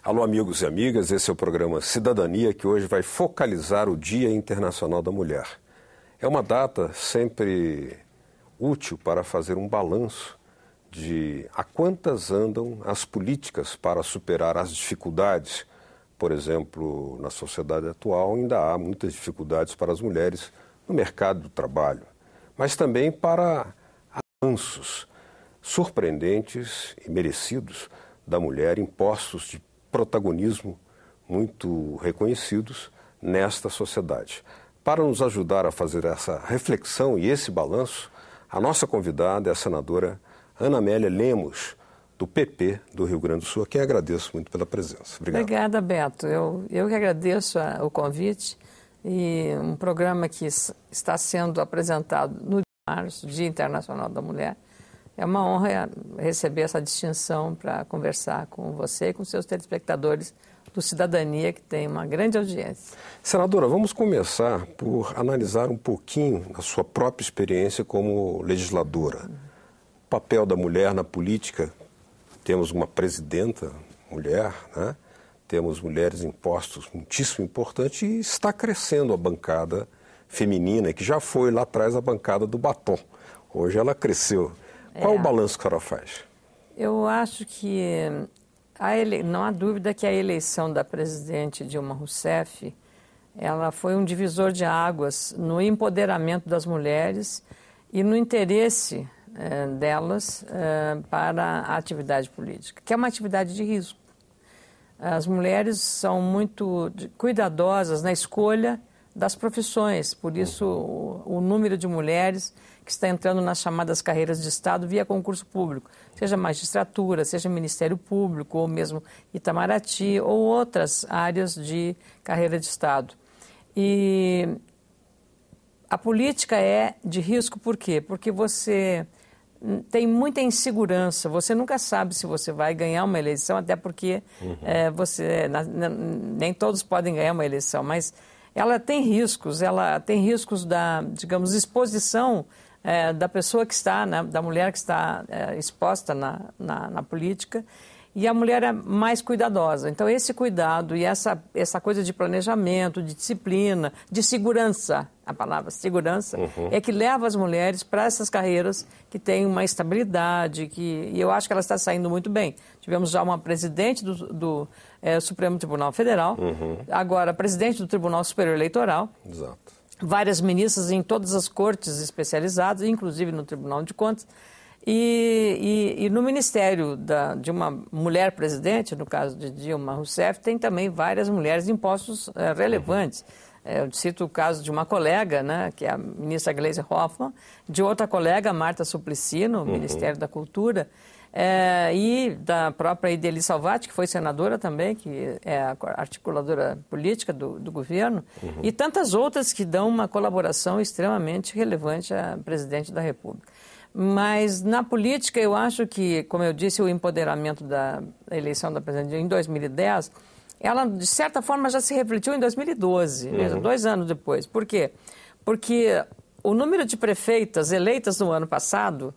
Alô, amigos e amigas, esse é o programa Cidadania, que hoje vai focalizar o Dia Internacional da Mulher. É uma data sempre útil para fazer um balanço de a quantas andam as políticas para superar as dificuldades. Por exemplo, na sociedade atual ainda há muitas dificuldades para as mulheres no mercado do trabalho, mas também para avanços surpreendentes e merecidos da mulher em postos de protagonismo muito reconhecidos nesta sociedade. Para nos ajudar a fazer essa reflexão e esse balanço, a nossa convidada é a senadora Ana Amélia Lemos, do PP do Rio Grande do Sul, a quem agradeço muito pela presença. Obrigado. Obrigada, Beto. Eu que agradeço o convite e um programa que está sendo apresentado no dia de março, Dia Internacional da Mulher. É uma honra receber essa distinção para conversar com você e com seus telespectadores do Cidadania, que tem uma grande audiência. Senadora, vamos começar por analisar um pouquinho a sua própria experiência como legisladora. O papel da mulher na política. Temos uma presidenta mulher, né? Temos mulheres em postos muitíssimo importantes e está crescendo a bancada feminina, que já foi lá atrás a bancada do batom. Hoje ela cresceu. Qual o balanço que a senhora faz? Eu acho que não há dúvida que a eleição da presidente Dilma Rousseff, ela foi um divisor de águas no empoderamento das mulheres e no interesse delas para a atividade política, que é uma atividade de risco. As mulheres são muito cuidadosas na escolha das profissões, por isso o número de mulheres que está entrando nas chamadas carreiras de Estado via concurso público, seja magistratura, seja Ministério Público, ou mesmo Itamaraty, ou outras áreas de carreira de Estado. E a política é de risco por quê? Porque você tem muita insegurança, você nunca sabe se você vai ganhar uma eleição, até porque nem todos podem ganhar uma eleição, mas ela tem riscos da, digamos, exposição da pessoa que está, da mulher que está exposta na política, e a mulher é mais cuidadosa. Então, esse cuidado e essa coisa de planejamento, de disciplina, de segurança, a palavra segurança, é que leva as mulheres para essas carreiras que têm uma estabilidade, e eu acho que ela está saindo muito bem. Tivemos já uma presidente do Supremo Tribunal Federal, agora presidente do Tribunal Superior Eleitoral. Exato. Várias ministras em todas as cortes especializadas, inclusive no Tribunal de Contas, e no Ministério de uma mulher presidente, no caso de Dilma Rousseff, tem também várias mulheres em postos relevantes. Eu cito o caso de uma colega, né, que é a ministra Gleisi Hoffmann, de outra colega, Marta Suplicy, no Ministério da Cultura, e da própria Ideli Salvati, que foi senadora também, que é a articuladora política do governo, e tantas outras que dão uma colaboração extremamente relevante à presidente da República. Mas na política eu acho que, como eu disse, o empoderamento da eleição da presidente em 2010, ela de certa forma já se refletiu em 2012, mesmo, 2 anos depois. Por quê? Porque o número de prefeitas eleitas no ano passado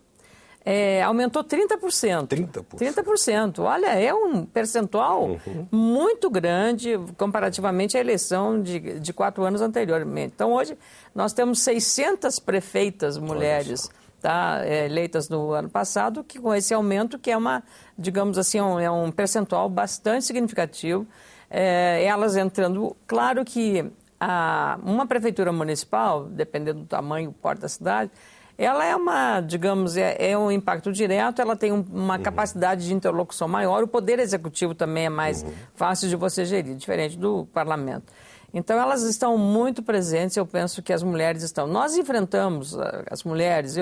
aumentou 30%. 30%. Olha, é um percentual muito grande comparativamente à eleição de 4 anos anteriormente. Então, hoje, nós temos 600 prefeitas mulheres eleitas no ano passado, que com esse aumento, que é digamos assim, é um percentual bastante significativo. Elas entrando, claro que uma prefeitura municipal, dependendo do tamanho e porte da cidade, ela é digamos, é um impacto direto, ela tem uma capacidade de interlocução maior, o poder executivo também é mais fácil de você gerir, diferente do parlamento. Então, elas estão muito presentes, eu penso que as mulheres estão. Nós enfrentamos, as mulheres,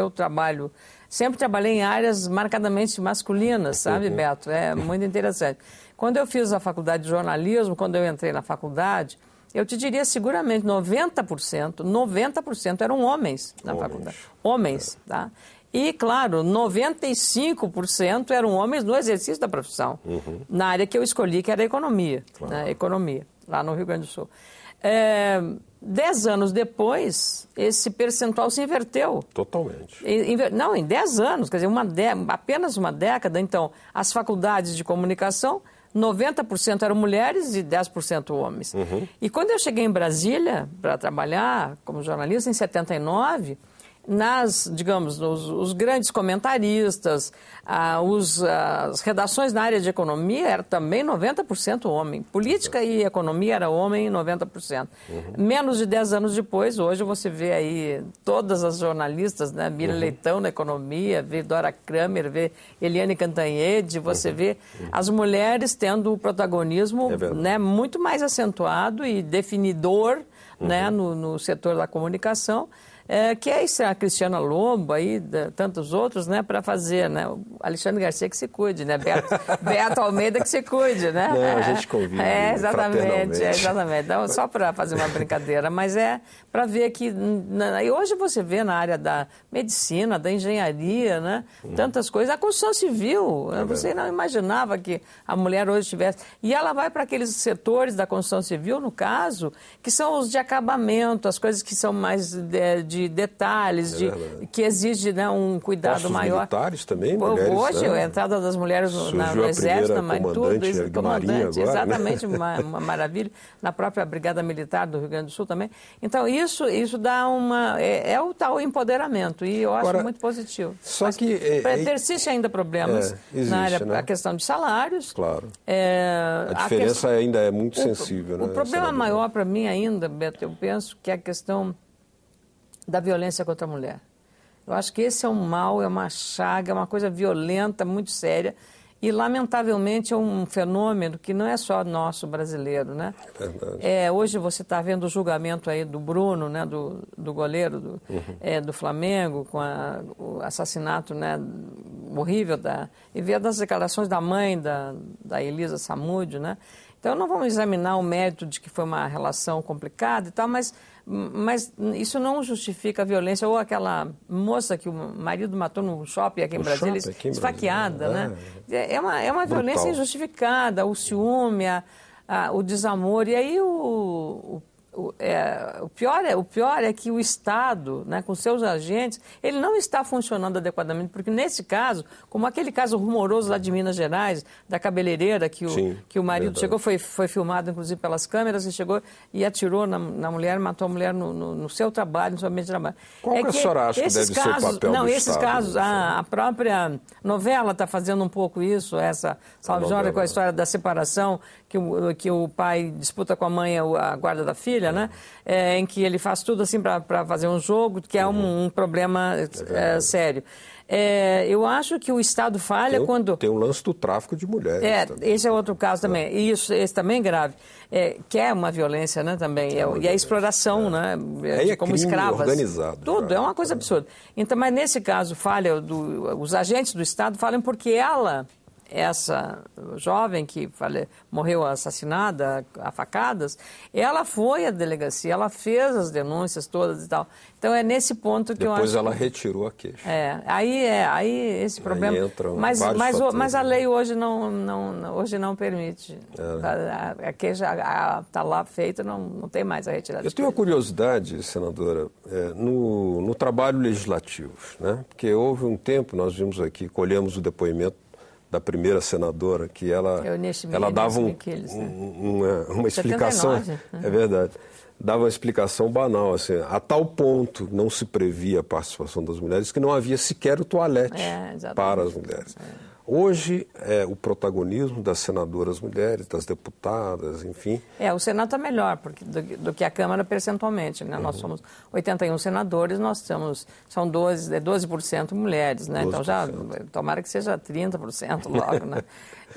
sempre trabalhei em áreas marcadamente masculinas, sabe, Beto? É muito interessante. Quando eu fiz a faculdade de jornalismo, quando eu entrei na faculdade, eu te diria seguramente 90% eram homens na faculdade. Homens, tá? E, claro, 95% eram homens no exercício da profissão, na área que eu escolhi, que era a economia, né? Economia, lá no Rio Grande do Sul. 10 anos depois, esse percentual se inverteu. Totalmente. Não, em 10 anos, quer dizer, apenas uma década. Então, as faculdades de comunicação, 90% eram mulheres e 10% homens. E quando eu cheguei em Brasília para trabalhar como jornalista em 79, digamos, os grandes comentaristas, as redações na área de economia era também 90% homem. Política e economia era homem 90%. Menos de 10 anos depois, hoje você vê aí todas as jornalistas, né? Mira Leitão na economia, vê Dora Kramer, vê Eliane Cantanhede, você vê as mulheres tendo o protagonismo, né, muito mais acentuado e definidor, né, no setor da comunicação. Que é isso, a Cristiana Lobo, aí, tantos outros, né, para fazer, né? O Alexandre Garcia que se cuide, né? Beto Almeida que se cuide, né? Não, a gente convive exatamente. Então, só para fazer uma brincadeira, mas é para ver que... E hoje você vê na área da medicina, da engenharia, né? Tantas coisas. A construção civil, você não imaginava que a mulher hoje tivesse... E ela vai para aqueles setores da construção civil, no caso, que são os de acabamento, as coisas que são mais de detalhes, que exige, né, um cuidado Postos maior. Militares também, mulheres, hoje, né? A entrada das mulheres no Exército, comandante, agora, exatamente, né? uma maravilha. Na própria Brigada Militar do Rio Grande do Sul também. Então, isso dá uma... É o tal empoderamento, e eu acho muito positivo. Só mas que... persiste ainda problemas existe, na área, né? A questão de salários. Claro. A diferença ainda é muito sensível, né? O problema maior para mim ainda, Beto, eu penso que é a questão da violência contra a mulher. Eu acho que esse é um mal, é uma chaga, é uma coisa violenta, muito séria, e, lamentavelmente, é um fenômeno que não é só nosso brasileiro, né? É verdade. Hoje você está vendo o julgamento aí do Bruno, né, do goleiro do Flamengo, com o assassinato, né, horrível, e ver das declarações da mãe da Elisa Samúdio, né? Então, não vamos examinar o mérito de que foi uma relação complicada e tal, mas isso não justifica a violência. Ou aquela moça que o marido matou no shopping aqui em Brasília, esfaqueada, né? É uma violência injustificada, o ciúme, o desamor. E aí o pior é que o Estado, né, com seus agentes, ele não está funcionando adequadamente, porque nesse caso, como aquele caso rumoroso lá de Minas Gerais, da cabeleireira, que o marido chegou, foi filmado inclusive pelas câmeras, e chegou e atirou na mulher, matou a mulher no seu trabalho, no seu ambiente de trabalho. Qual que a senhora acha que deve ser o papel do esses Estado? Casos, a própria novela está fazendo um pouco isso, Salve Jorge, com a história da separação, que o pai disputa com a mãe a guarda da filha, né? Em que ele faz tudo assim para fazer um jogo, que é um problema sério. Eu acho que o Estado falha quando... Tem um lance do tráfico de mulheres. Esse é outro caso também. E esse também é grave. Que é uma violência, né, também. E a exploração, né? Como escravas. Organizado. Tudo, é uma coisa absurda. Então, mas nesse caso, falha os agentes do Estado falham porque essa jovem que morreu assassinada a facadas, ela foi à delegacia, ela fez as denúncias todas e tal. Então é nesse ponto que eu acho... Depois ela retirou a queixa. Aí esse problema... Mas a lei hoje não permite. A queixa está lá feita, não tem mais a retirada. Eu tenho uma curiosidade, senadora, no trabalho legislativo, né? Porque houve um tempo, nós vimos aqui, colhemos o depoimento da primeira senadora, que ela dava uma explicação, 79, é verdade, dava uma explicação banal, assim, a tal ponto não se previa a participação das mulheres que não havia sequer o toalete para as mulheres. Hoje, o protagonismo das senadoras mulheres, das deputadas, enfim... O Senado está melhor do que a Câmara percentualmente, né? Nós somos 81 senadores, são 12% mulheres, né? 12%. Então, tomara que seja 30% logo, né?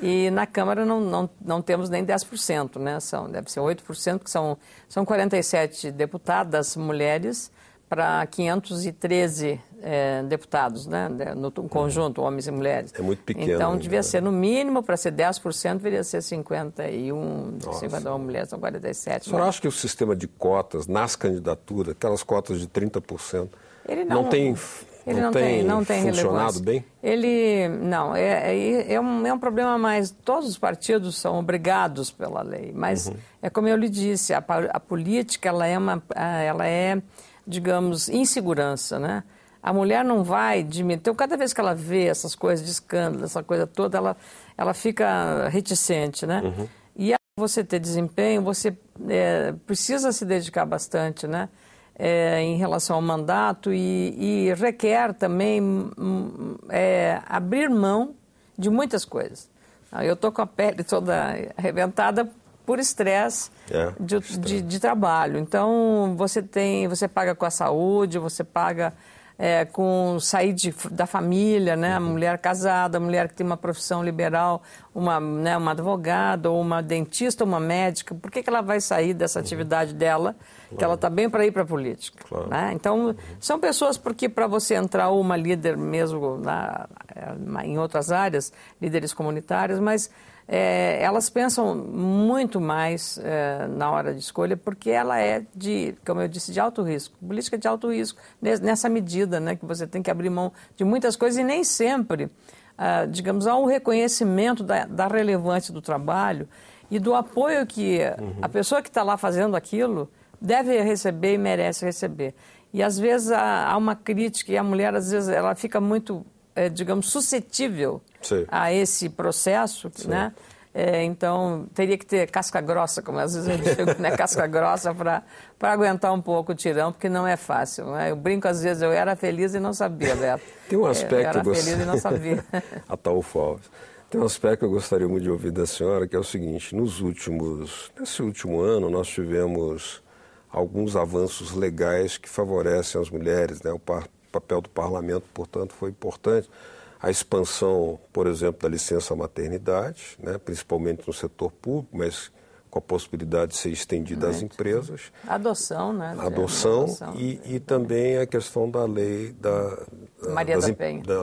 E na Câmara não temos nem 10%, né? Deve ser 8%, porque são 47 deputadas mulheres para 513 deputados, né, no conjunto, homens e mulheres. É muito pequeno. Então, devia ser, no mínimo, para ser 10%, deveria ser 51 mulheres, são 47. A senhora acha que o sistema de cotas nas candidaturas, aquelas cotas de 30%, não tem funcionado bem? É um problema mais... Todos os partidos são obrigados pela lei, mas é como eu lhe disse, a política ela é digamos, insegurança, né? a mulher não vai diminuir. Então, cada vez que ela vê essas coisas de escândalo, essa coisa toda, ela fica reticente, né? E você ter desempenho, você precisa se dedicar bastante, né? Em relação ao mandato e requer também abrir mão de muitas coisas. Eu estou com a pele toda arrebentada por estresse de trabalho. Então, você paga com a saúde, você paga com sair da família, né? A mulher casada, a mulher que tem uma profissão liberal, uma advogada, ou uma dentista, uma médica, por que ela vai sair dessa atividade dela, que ela está bem para ir para a política? Claro. Né? Então, são pessoas porque para você entrar uma líder mesmo em outras áreas, líderes comunitárias, mas elas pensam muito mais na hora de escolha, porque ela é como eu disse, de alto risco. Política de alto risco, nessa medida, né, que você tem que abrir mão de muitas coisas e nem sempre, digamos, há um reconhecimento da relevância do trabalho e do apoio que a pessoa que está lá fazendo aquilo deve receber e merece receber. E às vezes há uma crítica e a mulher, às vezes, ela fica muito, digamos, suscetível a esse processo, né? Então, teria que ter casca grossa, como às vezes eu digo, né? Casca grossa para aguentar um pouco o tirão, porque não é fácil, né? Eu brinco às vezes, eu era feliz e não sabia, Beto. Tem um aspecto... Eu era feliz e não sabia. Ataúfo Alves. Tem um aspecto que eu gostaria muito de ouvir da senhora, que é o seguinte: nesse último ano, nós tivemos alguns avanços legais que favorecem as mulheres, né? O papel do parlamento, portanto, foi importante. A expansão, por exemplo, da licença maternidade, né? Principalmente no setor público, mas com a possibilidade de ser estendida às empresas. Adoção, né? Adoção e também a questão da lei da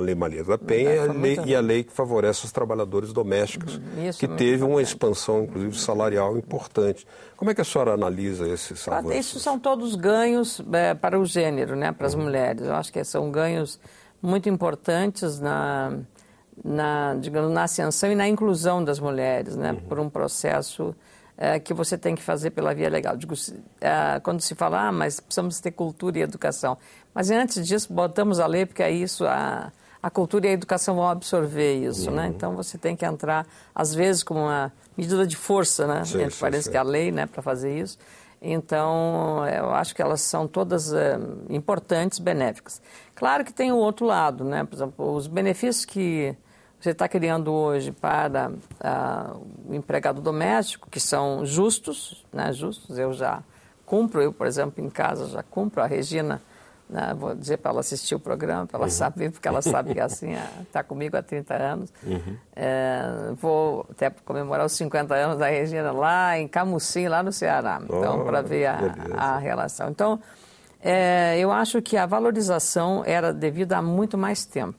Lei Maria da Penha e a lei que favorece os trabalhadores domésticos, que teve uma expansão, inclusive, salarial importante. Como é que a senhora analisa esses avanços? Isso são todos ganhos para o gênero, né? Para as mulheres. Eu acho que são ganhos muito importantes digamos, na ascensão e na inclusão das mulheres, né? Por um processo que você tem que fazer pela via legal. Digo, quando se fala, mas precisamos ter cultura e educação. Mas antes disso, botamos a lei, porque é isso, a cultura e a educação vão absorver isso, né? Então, você tem que entrar, às vezes, com uma medida de força, né? Parece que é a lei, né, para fazer isso. Então, eu acho que elas são todas importantes, benéficas. Claro que tem o outro lado, né? Por exemplo, os benefícios que você está criando hoje para o empregado doméstico, que são justos, né? Justos, eu já cumpro, por exemplo, em casa já cumpro. A Regina, né? Vou dizer para ela assistir o programa, para ela saber, porque ela sabe que assim, está comigo há 30 anos. Vou até comemorar os 50 anos da Regina lá em Camusim, lá no Ceará, então, para ver a relação. Então, eu acho que a valorização era devida a muito mais tempo.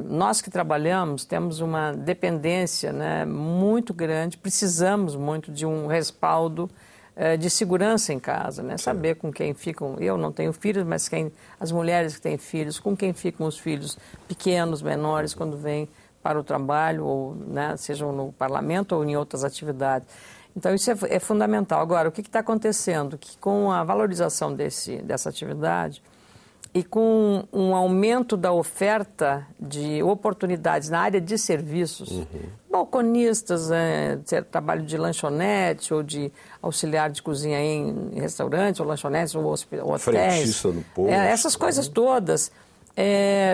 Nós que trabalhamos temos uma dependência, né, muito grande, precisamos muito de um respaldo de segurança em casa, né? Saber com quem ficam. Eu não tenho filhos, mas as mulheres que têm filhos, com quem ficam os filhos pequenos, menores, quando vêm para o trabalho, ou, né, sejam no parlamento ou em outras atividades. Então, isso é fundamental. Agora, o que está acontecendo? Que com a valorização dessa atividade e com um aumento da oferta de oportunidades na área de serviços, balconistas, trabalho de lanchonete ou de auxiliar de cozinha em restaurantes ou lanchonetes ou hotéis. Frentista no posto. Essas coisas todas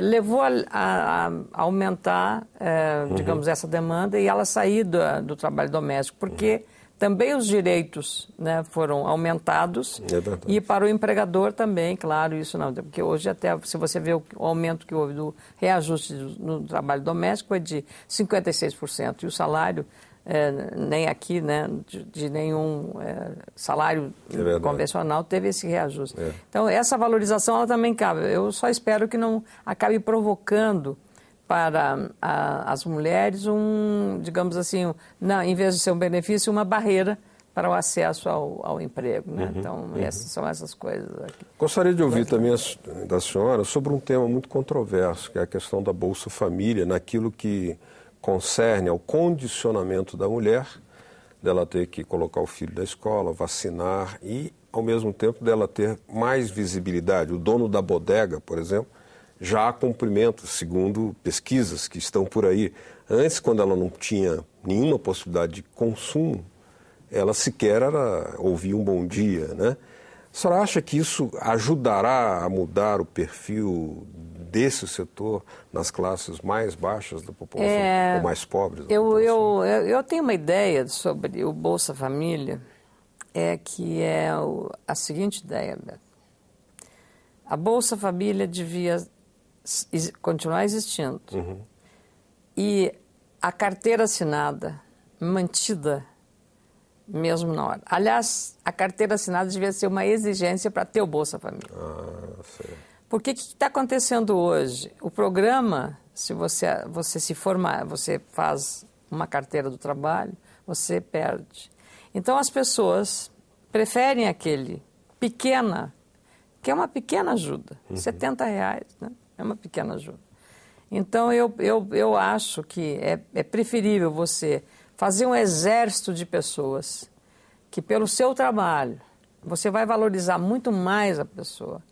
levou a aumentar, digamos, essa demanda e ela sair do trabalho doméstico, porque também os direitos, né, foram aumentados e para o empregador também, claro, isso não, porque hoje até, se você vê o aumento que houve do reajuste no trabalho doméstico é de 56% e o salário, nem aqui, né, de nenhum salário convencional teve esse reajuste. Então, essa valorização ela também cabe. Eu só espero que não acabe provocando para as mulheres digamos assim, em vez de ser um benefício, uma barreira para o acesso ao emprego, né? Então, são essas coisas aqui. Gostaria de ouvir também da senhora sobre um tema muito controverso, que é a questão da Bolsa Família, naquilo que concerne ao condicionamento da mulher, dela ter que colocar o filho da escola, vacinar e ao mesmo tempo dela ter mais visibilidade. O dono da bodega, por exemplo, já há cumprimento, segundo pesquisas que estão por aí. Antes, quando ela não tinha nenhuma possibilidade de consumo, ela sequer ouvia um bom dia, né? A senhora acha que isso ajudará a mudar o perfil desse setor nas classes mais baixas da população, ou mais pobres da população? Eu tenho uma ideia sobre o Bolsa Família, que é a seguinte ideia, Beto. A Bolsa Família devia continuar existindo. Uhum. E a carteira assinada, mantida mesmo na hora. Aliás, a carteira assinada devia ser uma exigência para ter o Bolsa Família. Sei. Porque o que está acontecendo hoje? O programa, se você se formar, você faz uma carteira do trabalho, você perde. Então, as pessoas preferem aquele pequena, que é uma pequena ajuda, R$70, né? É uma pequena ajuda. Então, eu acho que é preferível você fazer um exército de pessoas que, pelo seu trabalho, você vai valorizar muito mais a pessoa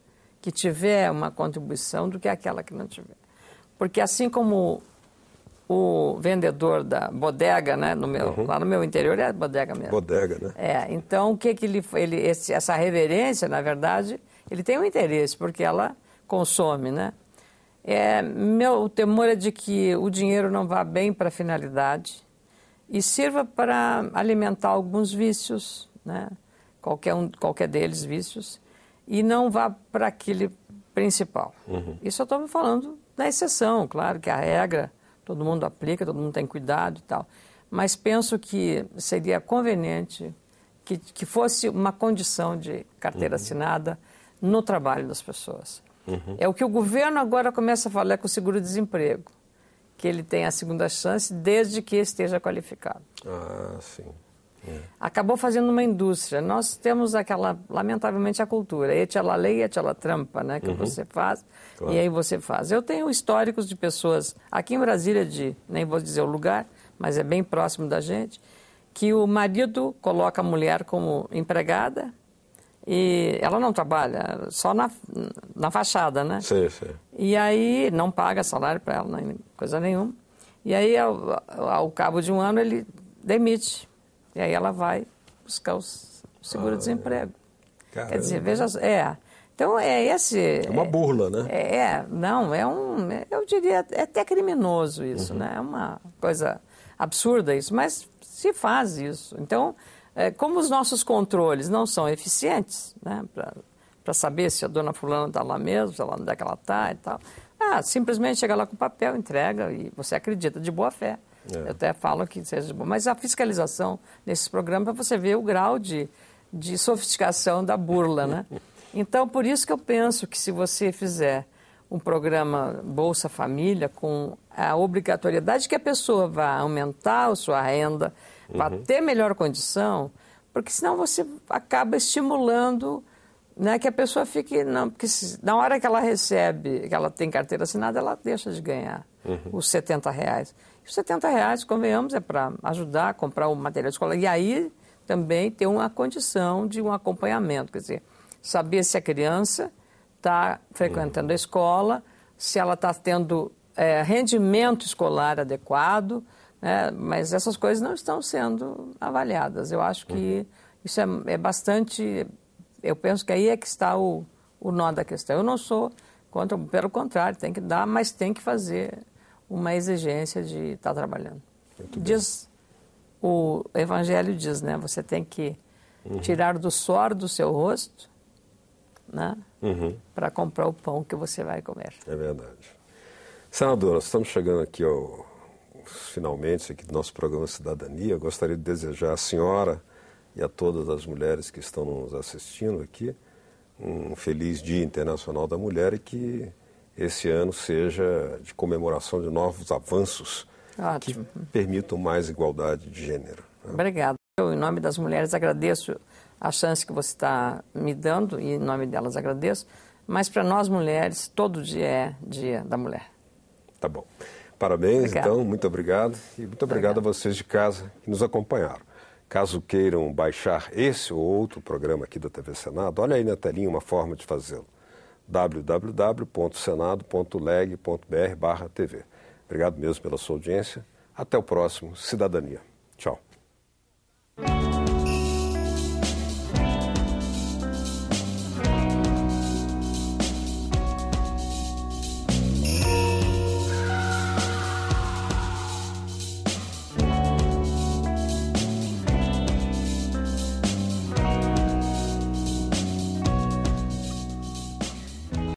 que tiver uma contribuição do que aquela que não tiver. Porque assim como o vendedor da bodega, né, lá no meu interior é bodega mesmo. Bodega, né? Então, o que essa reverência, na verdade, ele tem um interesse, porque ela consome, né? Meu temor é de que o dinheiro não vá bem para a finalidade e sirva para alimentar alguns vícios, né? Qualquer deles vícios, e não vá para aquele principal. Isso eu estou falando da exceção, claro que a regra todo mundo aplica, todo mundo tem cuidado e tal, mas penso que seria conveniente que fosse uma condição de carteira assinada no trabalho das pessoas. É o que o governo agora começa a falar com o seguro-desemprego, que ele tem a segunda chance desde que esteja qualificado. Sim. Acabou fazendo uma indústria. Nós temos lamentavelmente, a cultura. Et la lei, et la trampa, né? Que você faz, claro. E aí você faz. Eu tenho históricos de pessoas, aqui em Brasília, nem vou dizer o lugar, mas é bem próximo da gente, que o marido coloca a mulher como empregada e ela não trabalha, só na fachada, né? Sim. E aí não paga salário para ela, coisa nenhuma. E aí, ao cabo de um ano, ele demite. E aí ela vai buscar o seguro-desemprego. Quer dizer, veja... Então, esse... É uma burla, né? Eu diria, é até criminoso isso, né? É uma coisa absurda isso, mas se faz isso. Então, como os nossos controles não são eficientes, né? Para saber se a dona fulana está lá mesmo, onde é que ela está e tal. Simplesmente chega lá com o papel, entrega e você acredita de boa fé. Eu até falo que seja bom. Mas a fiscalização nesses programas, para você ver o grau de sofisticação da burla, né? Então, por isso que eu penso que se você fizer um programa Bolsa Família com a obrigatoriedade que a pessoa vá aumentar a sua renda, vá ter melhor condição, porque senão você acaba estimulando, né, que a pessoa fique... porque na hora que ela recebe, que ela tem carteira assinada, ela deixa de ganhar os R$70. Os R$70, convenhamos, é para ajudar a comprar o material de escola. E aí também ter uma condição de um acompanhamento, quer dizer, saber se a criança está frequentando a escola, se ela está tendo rendimento escolar adequado, né? Mas essas coisas não estão sendo avaliadas. Eu acho que isso é bastante... Eu penso que aí é que está o nó da questão. Eu não sou contra, pelo contrário, tem que dar, mas tem que fazer uma exigência de estar trabalhando. O Evangelho diz, né? Você tem que tirar do suor do seu rosto, né? Para comprar o pão que você vai comer. É verdade. Senadora, estamos chegando aqui finalmente aqui do nosso programa Cidadania. Eu gostaria de desejar à senhora e a todas as mulheres que estão nos assistindo aqui um feliz Dia Internacional da Mulher e que esse ano seja de comemoração de novos avanços que permitam mais igualdade de gênero. Né? Obrigada. Eu, em nome das mulheres, agradeço a chance que você está me dando e, em nome delas, agradeço. Mas, para nós mulheres, todo dia é Dia da Mulher. Tá bom. Parabéns, Obrigada. então. Muito obrigado. E muito obrigado a vocês de casa que nos acompanharam. Caso queiram baixar esse ou outro programa aqui da TV Senado, olha aí na telinha uma forma de fazê-lo. www.senado.leg.br/TV. Obrigado mesmo pela sua audiência. Até o próximo Cidadania. Tchau.